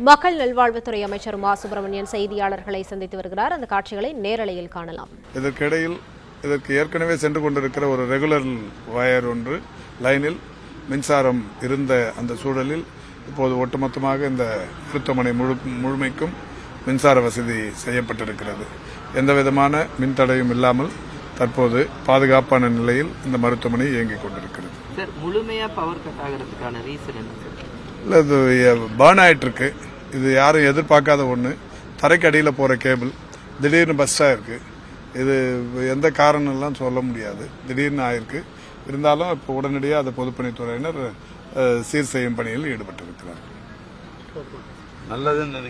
மக்கள் நல்வாழ்வுத்துறை அமைச்சர் மா சுப்பிரமணியன் செய்தியாளர்களை சந்தித்து வருகிறார். அந்த காட்சிகளை நேரலையில் காணலாம். இதற்கிடையில் இதற்கு ஏற்கனவே சென்று கொண்டிருக்கிற ஒரு ரெகுலர் வயர் ஒன்று லைனில் மின்சாரம் இருந்த அந்த சூழலில் இப்போது ஒட்டுமொத்தமாக இந்த மருத்துவமனை முழுமைக்கும் மின்சார வசதி செய்யப்பட்டிருக்கிறது. எந்தவிதமான மின்தடையும் இல்லாமல் தற்போது பாதுகாப்பான நிலையில் இந்த மருத்துவமனை இயங்கிக் கொண்டிருக்கிறது. சார், முழுமையா பவர் கட் ஆகிறதுக்கான ரீசன் என்ன சார்? இல்லை, இது பர்ன் ஆயிட்டு இருக்கு. இது யாரும் எதிர்பார்க்காத ஒன்று. தரைக்கு அடியில் போகிற கேபிள் திடீர்னு பஸ்ட் ஆயிருக்கு. இது எந்த காரணம்லாம் சொல்ல முடியாது, திடீர்னு ஆயிருக்கு. இருந்தாலும் இப்போ உடனடியாக அதை பொதுப்பணித்துறையினர் சீர் செய்யும் பணியில் ஈடுபட்டிருக்கிறார்கள். நல்லது. 3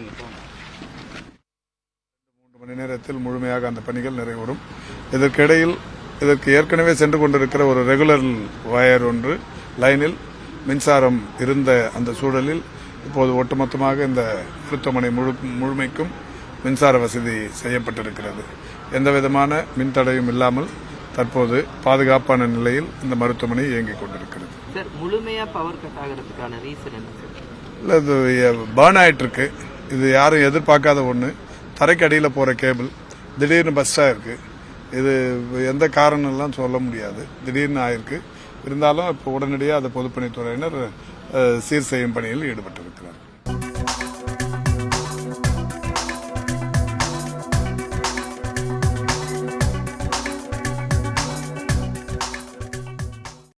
மணி நேரத்தில் முழுமையாக அந்த பணிகள் நிறைவேறும். இதற்கிடையில் இதற்கு ஏற்கனவே சென்று கொண்டிருக்கிற ஒரு ரெகுலர் வயர் ஒன்று லைனில் மின்சாரம் இருந்த அந்த சூழலில் இப்போது ஒட்டுமொத்தமாக இந்த மருத்துவமனை முழுமைக்கும் மின்சார வசதி செய்யப்பட்டிருக்கிறது. எந்தவிதமான மின்தடையும் இல்லாமல் தற்போது பாதுகாப்பான நிலையில் இந்த மருத்துவமனை இயங்கிக் கொண்டிருக்கிறது. சார், முழுமையா பவர் கட் ஆகிறதுக்கான ரீசன் என்ன சார்? இல்லை, இது பர்ன் ஆயிட்டு இருக்கு. இது யாரும் எதிர்பார்க்காத ஒன்று. தரைக்கு அடியில் போகிற கேபிள் திடீர்னு பஸ்ட் ஆயிருக்கு. இது எந்த காரணம்லாம் சொல்ல முடியாது, திடீர்னு ஆயிருக்கு. இருந்தாலும் இப்போ உடனடியாக அதை பொதுப்பணித்துறையினர் சீர் செய்யும் பணியில் ஈடுபட்டிருக்கிறார்.